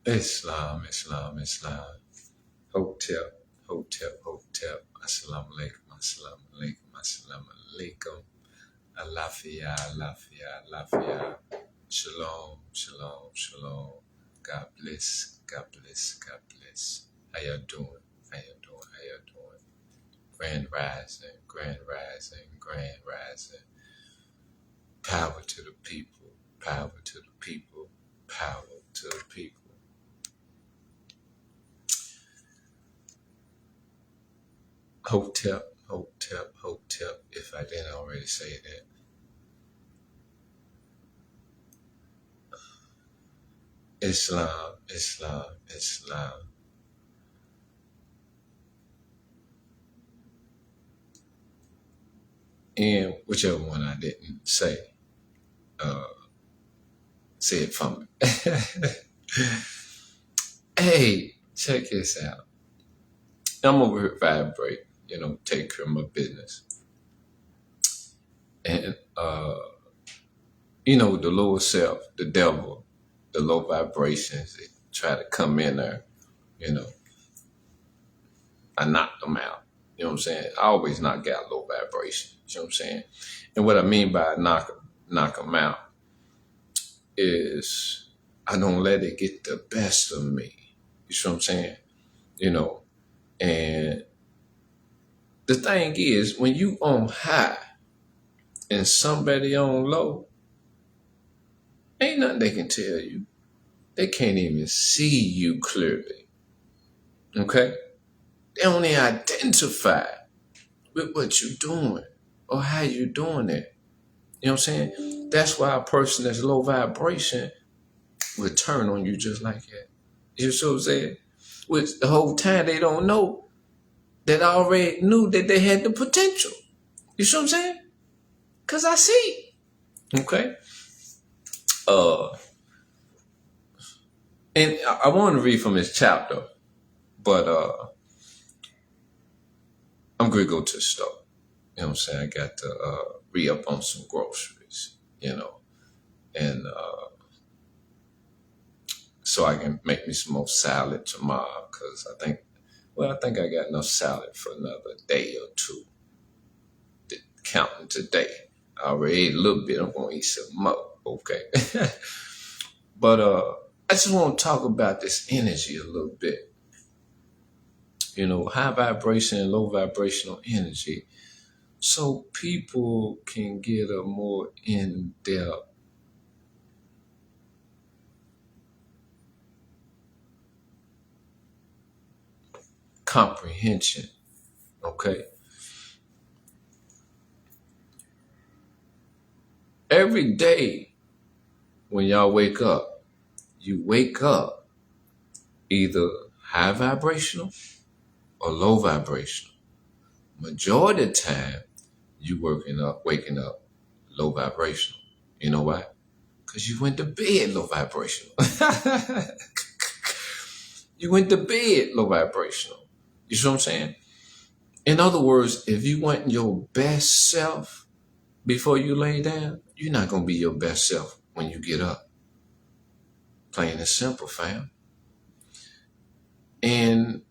Islam, Islam, Islam. Hotep, Hotep, Hotep. Assalamu alaikum, Assalamu alaikum, Assalamu alaikum. Alafia, Alafia, Alafia. Shalom, Shalom, Shalom. God bless, God bless, God bless. How y'all doing? How y'all doing? How y'all doing? Grand rising, grand rising, grand rising. Power to the people, power to the people, power to the people. Hotep, Hotep, Hotep, if I didn't already say that. Islam, Islam, Islam. And whichever one I didn't say it for me. Hey, check this out. I'm over here vibrate, take care of my business. And, the lower self, the devil, the low vibrations, they try to come in there, I knock them out. You know what I'm saying? I always knock out low vibration. You know what I'm saying? And what I mean by knock them out is I don't let it get the best of me. You see what I'm saying? And the thing is, when you on high and somebody on low, ain't nothing they can tell you. They can't even see you clearly. Okay? They only identify with what you're doing or how you're doing it. You know what I'm saying? That's why a person that's low vibration will turn on you just like that. You see what I'm saying? Which the whole time they don't know that I already knew that they had the potential. You see what I'm saying? Because I see. Okay? And I want to read from this chapter, but I'm going to go to the store. You know what I'm saying? I got to re-up on some groceries, and so I can make me some more salad tomorrow because I think I got enough salad for another day or two. Counting today. I already ate a little bit. I'm going to eat some more. Okay. But I just want to talk about this energy a little bit. High vibration and low vibrational energy. So people can get a more in-depth comprehension. Okay? Every day when y'all wake up, you wake up either high vibrational or low vibrational. Majority of the time, you waking up low vibrational. You know why? Because you went to bed low vibrational. You went to bed low vibrational. You see what I'm saying? In other words, if you want your best self before you lay down, you're not going to be your best self when you get up. Plain and simple, fam. And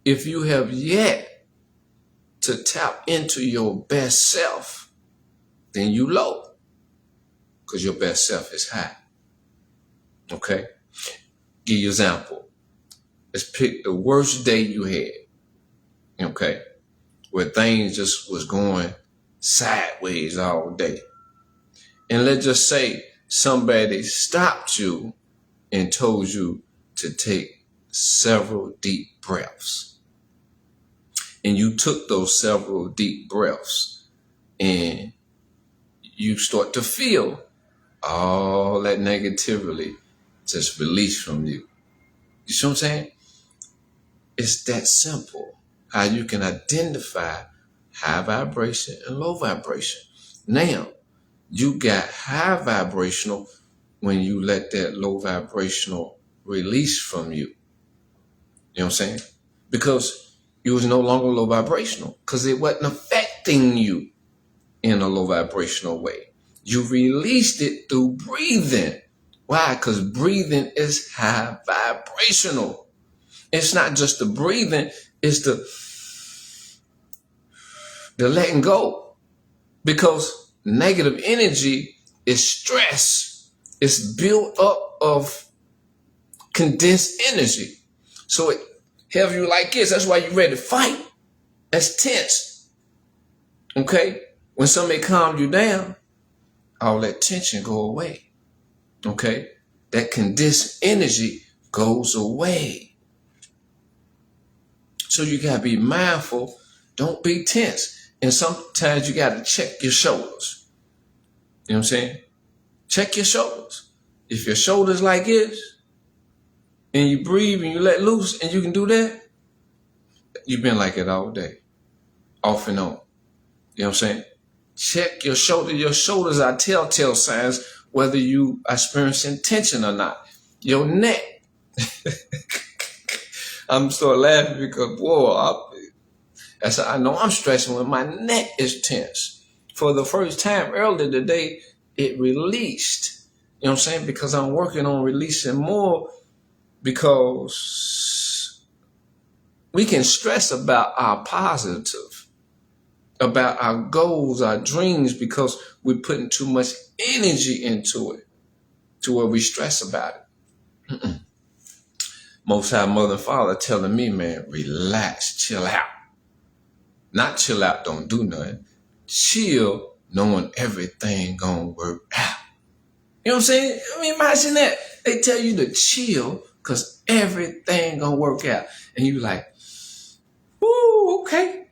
if you have yet to tap into your best self, then you low. Because your best self is high. Okay? Give you an example. Let's pick the worst day you had. Okay? Where things just was going sideways all day. And let's just say somebody stopped you and told you to take several deep breaths. And you took those several deep breaths and you start to feel all that negativity just release from you. You see what I'm saying? It's that simple how you can identify high vibration and low vibration. Now, you got high vibrational when you let that low vibrational release from you. You know what I'm saying? Because you was no longer low vibrational because it wasn't affecting you in a low vibrational way. You released it through breathing Why? Because breathing is high vibrational. It's not just the breathing, it's the letting go. Because negative energy is stress. It's built up of condensed energy. So it have you like this. That's why you're ready to fight. That's tense. Okay? When somebody calms you down, all that tension go away. Okay? That condensed energy goes away. So you got to be mindful. Don't be tense. And sometimes you got to check your shoulders. You know what I'm saying? Check your shoulders. If your shoulders like this, and you breathe and you let loose and you can do that, you've been like it all day, off and on. You know what I'm saying? Check your shoulder. Your shoulders are telltale signs whether you are experiencing tension or not. Your neck. I'm still laughing because, whoa, I know I'm stressing when my neck is tense. For the first time earlier today, it released. You know what I'm saying? Because I'm working on releasing more, because we can stress about our positive, about our goals, our dreams, because we're putting too much energy into it to where we stress about it. Most High Mother and Father telling me, man, relax, chill out. Not chill out, don't do nothing. Chill, knowing everything gonna work out. You know what I'm saying? I mean, imagine that. They tell you to chill because everything gonna work out. And you like, woo, okay.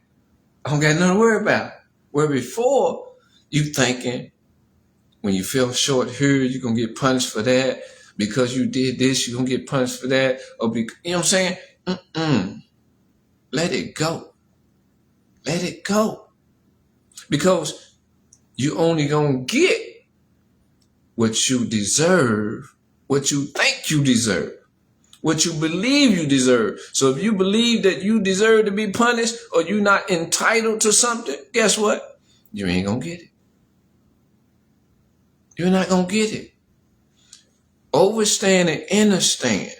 I don't got nothing to worry about. Where before, you thinking, when you fell short here, you're gonna get punished for that. Because you did this, you're gonna get punished for that. Or you know what I'm saying? Let it go. Let it go. Because you only gonna get what you deserve, what you think you deserve, what you believe you deserve. So if you believe that you deserve to be punished or you're not entitled to something, guess what? You ain't gonna get it. You're not gonna get it. Overstand and understand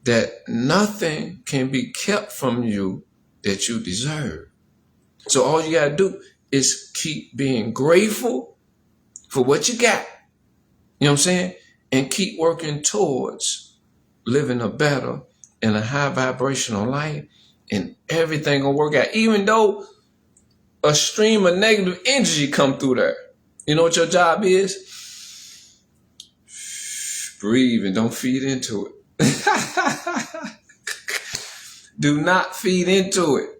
that nothing can be kept from you that you deserve. So all you gotta do is keep being grateful for what you got. You know what I'm saying? And keep working towards living a better and a high vibrational life, and everything gonna work out. Even though a stream of negative energy come through there. You know what your job is? Breathe and don't feed into it. Do not feed into it.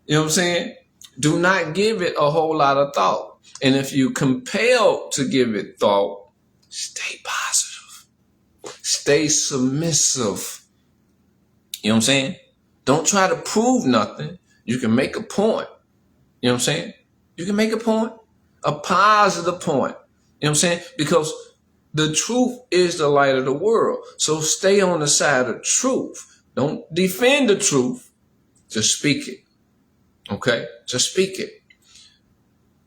You know what I'm saying? Do not give it a whole lot of thought. And if you compelled to give it thought, stay positive. Stay submissive. You know what I'm saying? Don't try to prove nothing. You can make a point. You know what I'm saying? You can make a point. A positive point. You know what I'm saying? Because the truth is the light of the world. So stay on the side of truth. Don't defend the truth. Just speak it. Okay? Just speak it.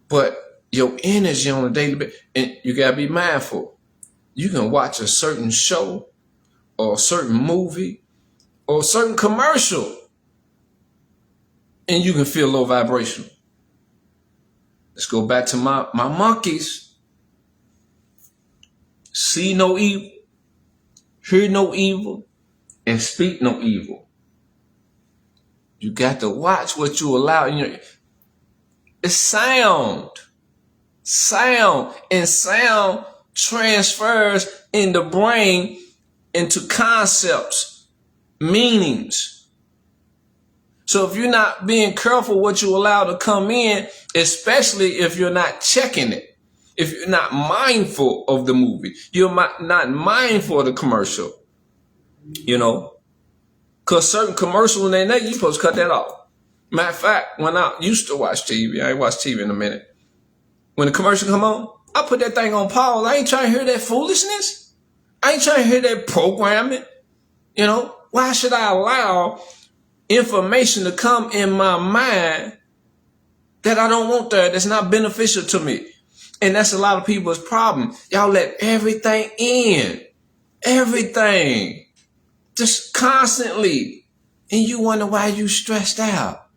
But your energy on a daily basis, and you got to be mindful. You can watch a certain show or a certain movie or a certain commercial, and you can feel low vibrational. Let's go back to my monkeys. See no evil, hear no evil, and speak no evil. You got to watch what you allow in your... It's sound. Sound. And sound transfers in the brain into concepts, meanings. So if you're not being careful what you allow to come in, especially if you're not checking it, if you're not mindful of the movie, you're not mindful of the commercial, you know, because certain commercials in there, you're supposed to cut that off. Matter of fact, when I used to watch TV, I ain't watched TV in a minute. When the commercial come on, I put that thing on pause. I ain't trying to hear that foolishness. I ain't trying to hear that programming. You know, why should I allow information to come in my mind that I don't want there, that's not beneficial to me? And that's a lot of people's problem. Y'all let everything in. Everything. Just constantly. And you wonder why you stressed out.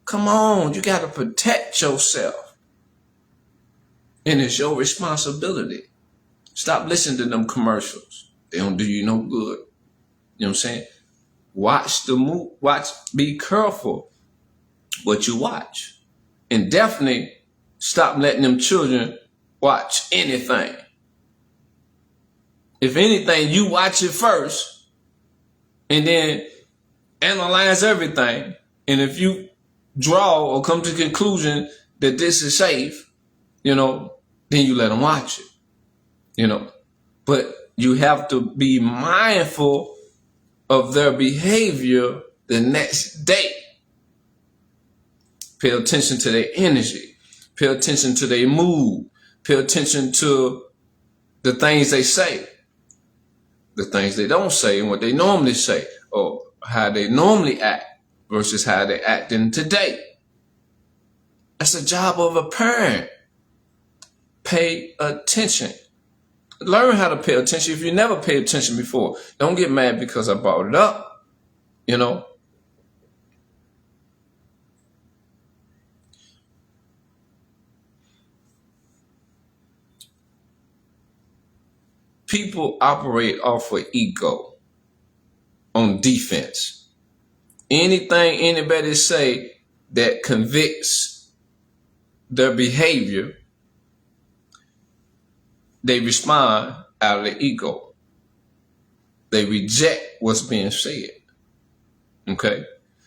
Come on, you got to protect yourself. And it's your responsibility. Stop listening to them commercials. They don't do you no good. You know what I'm saying? Be careful what you watch. And definitely stop letting them children watch anything. If anything, you watch it first and then analyze everything. And if you draw or come to the conclusion that this is safe, then you let them watch it, But you have to be mindful of their behavior the next day. Pay attention to their energy. Pay attention to their mood. Pay attention to the things they say, the things they don't say and what they normally say, or how they normally act versus how they acting today. That's the job of a parent. Pay attention. Learn how to pay attention. If you never paid attention before, don't get mad because I brought it up. People operate off of ego on defense. Anything anybody say that convicts their behavior, they respond out of their ego. They reject what's being said. Okay?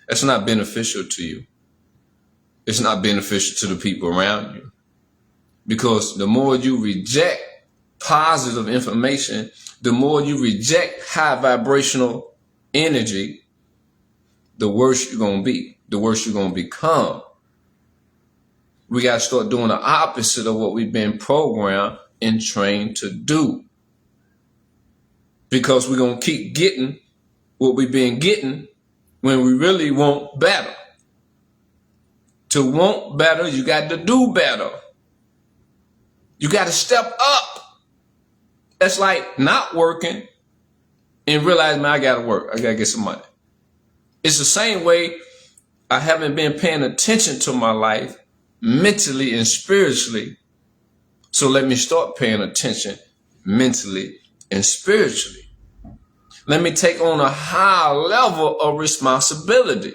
That's not beneficial to you. It's not beneficial to the people around you. Because the more you reject positive information, the more you reject high vibrational energy, the worse you're going to be, the worse you're going to become. We got to start doing the opposite of what we've been programmed and trained to do. Because we're going to keep getting what we've been getting when we really want better. To want better, you got to do better. You got to step up. That's like not working and realizing, man, I got to work. I got to get some money. It's the same way I haven't been paying attention to my life mentally and spiritually. So let me start paying attention mentally and spiritually. Let me take on a higher level of responsibility.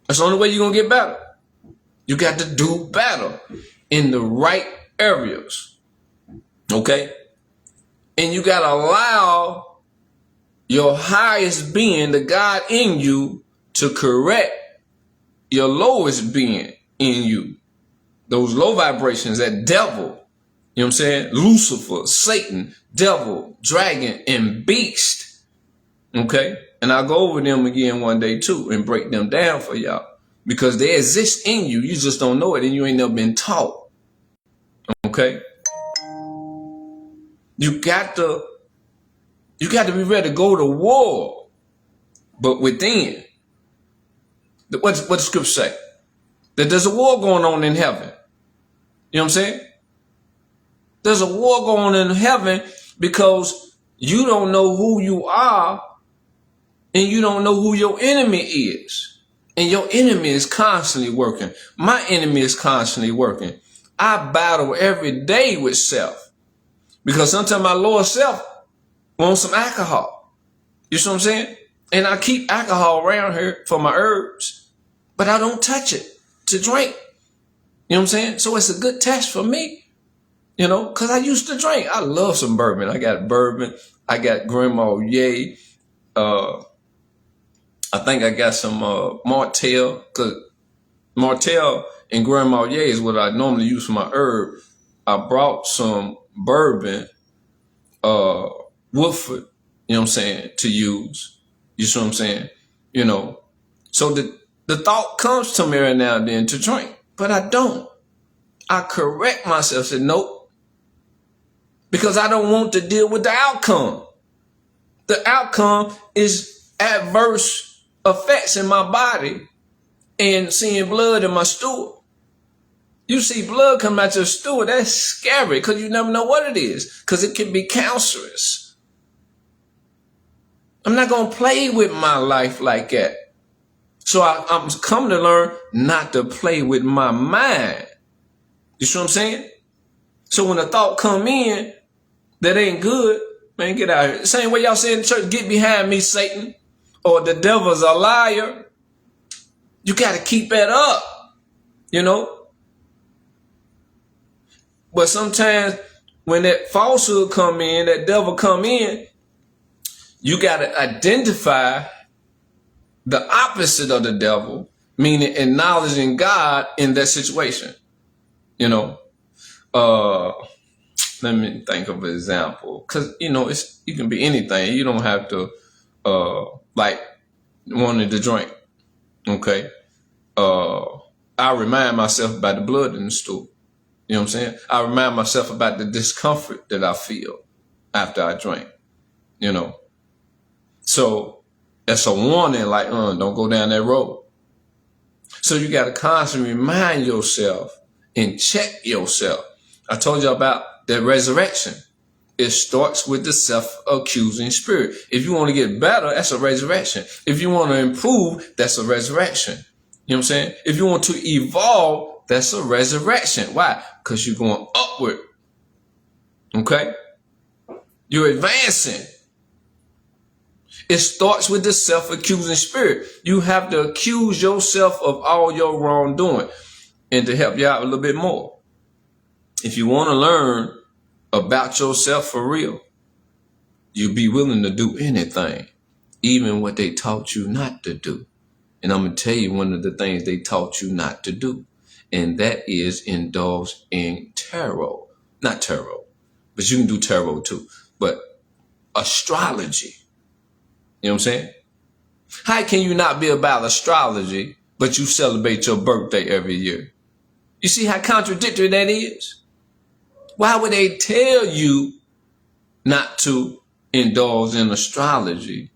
That's the only way you're going to get better. You got to do better in the right areas. Okay? And you got to allow your highest being, the God in you, to correct your lowest being in you. Those low vibrations, that devil, you know what I'm saying? Lucifer, Satan, devil, dragon, and beast. Okay? And I'll go over them again one day too and break them down for y'all. Because they exist in you. You just don't know it and you ain't never been taught. Okay? You got to be ready to go to war. But within. What the scripture say? That there's a war going on in heaven. You know what I'm saying? There's a war going on in heaven because you don't know who you are and you don't know who your enemy is. And your enemy is constantly working. My enemy is constantly working. I battle every day with self. Because sometimes my lower self wants some alcohol. You see what I'm saying? And I keep alcohol around here for my herbs. But I don't touch it to drink. You know what I'm saying? So it's a good test for me. Because I used to drink. I love some bourbon. I got bourbon. I got Grandma Ye. I think I got some Martell, because Martell and Grand Marnier is what I normally use for my herb. I brought some bourbon, Woodford, you know what I'm saying, to use. You see what I'm saying? So the thought comes to me every now and then to drink, but I don't. I correct myself, say nope, because I don't want to deal with the outcome. The outcome is adverse effects in my body and seeing blood in my stool. You see blood come out your stool, that's scary because you never know what it is, because it can be cancerous. I'm not going to play with my life like that. So I'm come to learn not to play with my mind. You see what I'm saying? So when a thought come in that ain't good, man, get out of here. Same way y'all say in the church, get behind me, Satan, or the devil's a liar. You got to keep that up, you know. But sometimes when that falsehood come in, that devil come in, you got to identify the opposite of the devil, meaning acknowledging God in that situation. You know, let me think of an example, because it can be anything. You don't have to like wanting to drink. Okay, I remind myself about the blood in the stool. You know what I'm saying? I remind myself about the discomfort that I feel after I drink. You know, so that's a warning. Like, don't go down that road. So you got to constantly remind yourself and check yourself. I told you about that resurrection. It starts with the self-accusing spirit. If you want to get better, that's a resurrection. If you want to improve, that's a resurrection. You know what I'm saying? If you want to evolve, that's a resurrection. Why? Because you're going upward. Okay? You're advancing. It starts with the self-accusing spirit. You have to accuse yourself of all your wrongdoing. And to help you out a little bit more, if you want to learn about yourself for real, you'll be willing to do anything, even what they taught you not to do. And I'm going to tell you one of the things they taught you not to do, and that is indulge in tarot. Not tarot, but you can do tarot too, but astrology. You know what I'm saying? How can you not be about astrology, but you celebrate your birthday every year? You see how contradictory that is? Why would they tell you not to indulge in astrology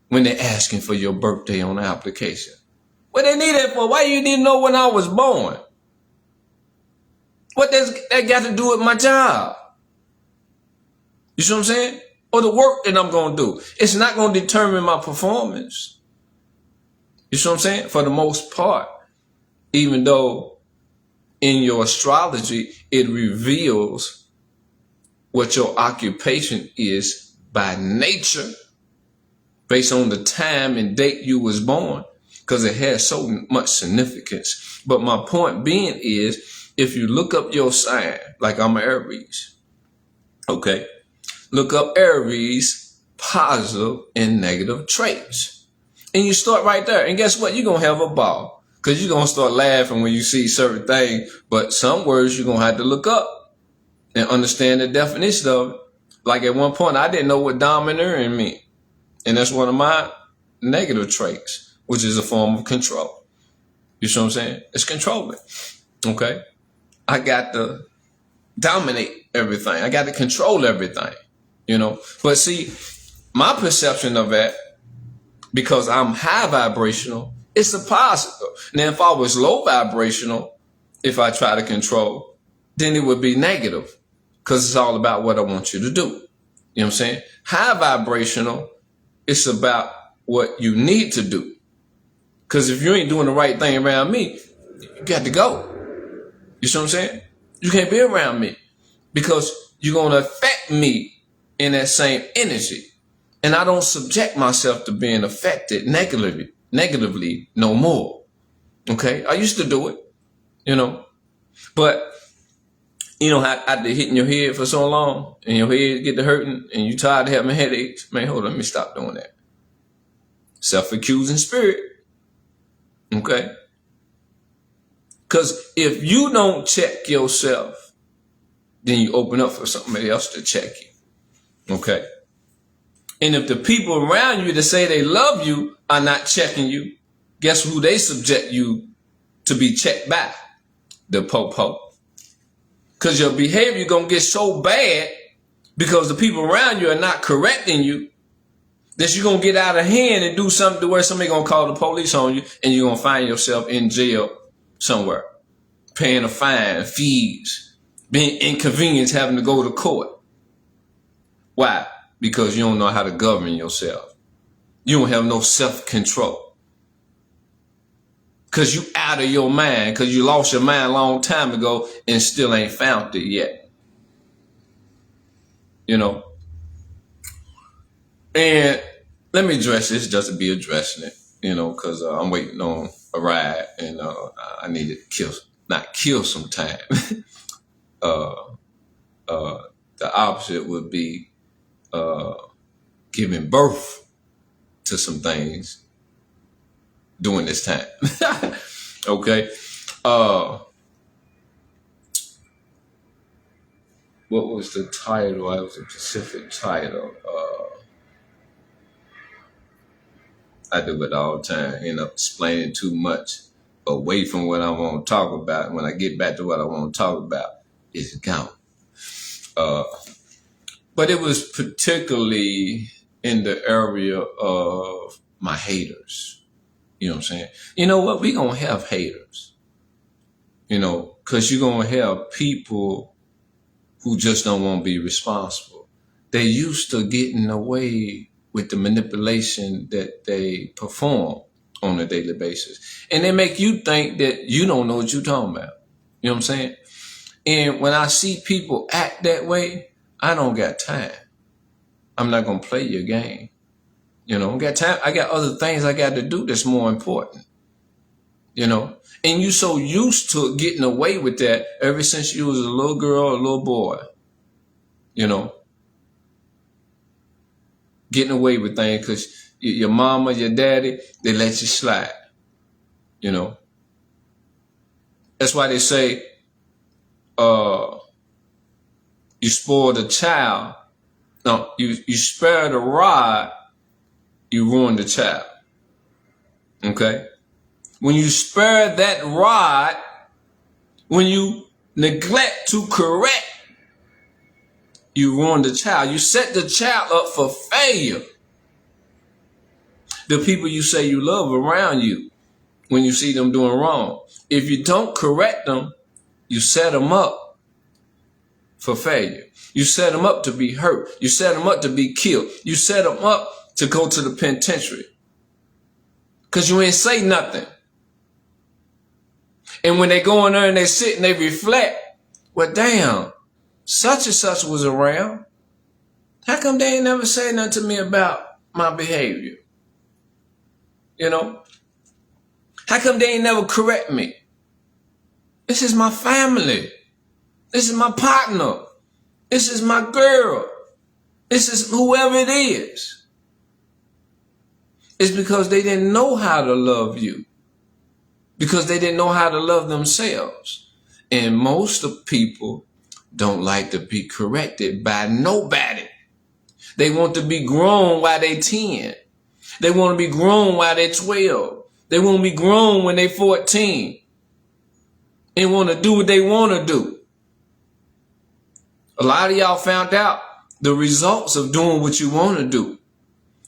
when they're asking for your birthday on the application? What they need that for? Why you didn't know when I was born? What does that got to do with my job? You see what I'm saying? Or the work that I'm going to do. It's not going to determine my performance. You see what I'm saying? For the most part, even though in your astrology, it reveals what your occupation is by nature, based on the time and date you was born, because it has so much significance. But my point being is, if you look up your sign, like I'm an Aries, okay, look up Aries positive and negative traits, and you start right there. And guess what? You're going to have a ball. Because you're going to start laughing when you see certain things. But some words you're going to have to look up and understand the definition of it. Like at one point, I didn't know what domineering meant. And that's one of my negative traits, which is a form of control. You see what I'm saying? It's controlling. Okay? I got to dominate everything. I got to control everything. You know? But see, my perception of that, because I'm high vibrational, it's a positive. Now, if I was low vibrational, if I try to control, then it would be negative, because it's all about what I want you to do. You know what I'm saying? High vibrational, it's about what you need to do. Because if you ain't doing the right thing around me, you got to go. You see what I'm saying? You can't be around me, because you're going to affect me in that same energy. And I don't subject myself to being affected negatively no more. Okay? I used to do it, but after hitting your head for so long and your head get to hurting and you tired of having headaches, man, hold on, let me stop doing that. Self-accusing spirit. Okay? Because if you don't check yourself, then you open up for somebody else to check you. Okay? And if the people around you that say they love you are not checking you, guess who they subject you to be checked by? The po-po. Because your behavior going to get so bad because the people around you are not correcting you that you're going to get out of hand and do something to where somebody going to call the police on you and you're going to find yourself in jail somewhere paying a fine, fees, being inconvenienced, having to go to court. Why? Because you don't know how to govern yourself. You don't have no self-control. Because you out of your mind, because you lost your mind a long time ago and still ain't found it yet. You know? And let me address this just to be addressing it, you know, because I'm waiting on a ride and I need to not kill some time. The opposite would be giving birth to some things during this time. Okay. What was the title? It was a specific title. I do it all the time, end up explaining too much away from what I want to talk about. When I get back to what I want to talk about, it's gone. But it was particularly in the area of my haters. You know what I'm saying? You know what? We're going to have haters. You know, because you're going to have people who just don't want to be responsible. They're used to getting away with the manipulation that they perform on a daily basis. And they make you think that you don't know what you're talking about. You know what I'm saying? And when I see people act that way, I don't got time. I'm not going to play your game. You know, I got time. I got other things I got to do that's more important. You know, and you so used to getting away with that ever since you was a little girl or a little boy. You know, getting away with things because your mama, your daddy, they let you slide. You know, that's why they say, you spoil the child. No, you spare the rod, you ruin the child. Okay? When you spare that rod, when you neglect to correct, you ruin the child. You set the child up for failure. The people you say you love around you, when you see them doing wrong, if you don't correct them, you set them up for failure. You set them up to be hurt. You set them up to be killed. You set them up to go to the penitentiary. Because you ain't say nothing. And when they go in there and they sit and they reflect, well, damn, such and such was around. How come they ain't never said nothing to me about my behavior? You know? How come they ain't never correct me? This is my family. This is my partner. This is my girl. This is whoever it is. It's because they didn't know how to love you. Because they didn't know how to love themselves. And most of people don't like to be corrected by nobody. They want to be grown while they 10. They want to be grown while they're 12. They want to be grown when they're 14. And want to do what they want to do. A lot of y'all found out the results of doing what you want to do.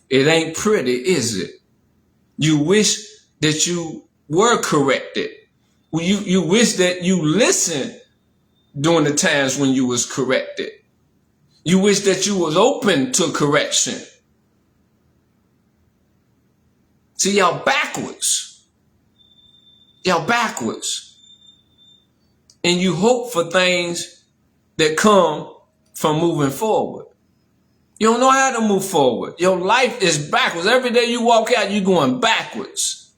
It ain't pretty, is it? You wish that you were corrected. You wish that you listened during the times when you was corrected. You wish that you was open to correction. See, y'all backwards. Y'all backwards. And you hope for things that come from moving forward. You don't know how to move forward. Your life is backwards. Every day you walk out, you're going backwards.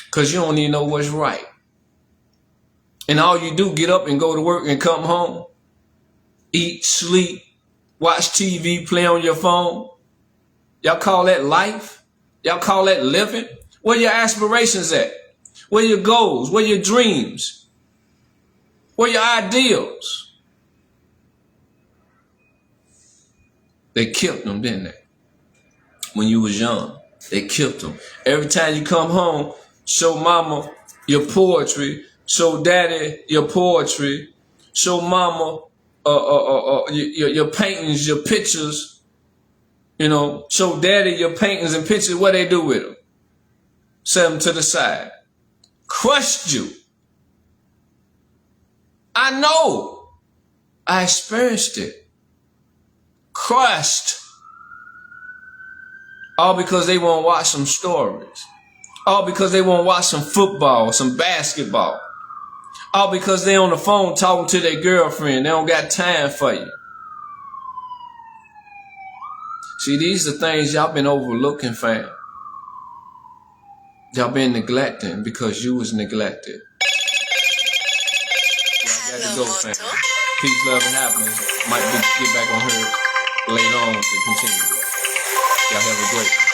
Because you don't even know what's right. And all you do, get up and go to work and come home. Eat, sleep, watch TV, play on your phone. Y'all call that life? Y'all call that living? Where your aspirations at? Where your goals? Where your dreams? Where your ideals? They killed them, didn't they? When you was young, they killed them. Every time you come home, show mama your poetry, show daddy your poetry, show mama your paintings, your pictures. You know, show daddy your paintings and pictures. What they do with them? Set them to the side. Crushed you. I know. I experienced it. Crushed. All because they want to watch some stories. All because they want to watch some football, some basketball. All because they on the phone talking to their girlfriend. They don't got time for you. See, these are things y'all been overlooking, fam. Y'all been neglecting because you was neglected. Y'all got to go, fam. Peace, love, and happiness. Might get back on her later on to continue. Y'all have a great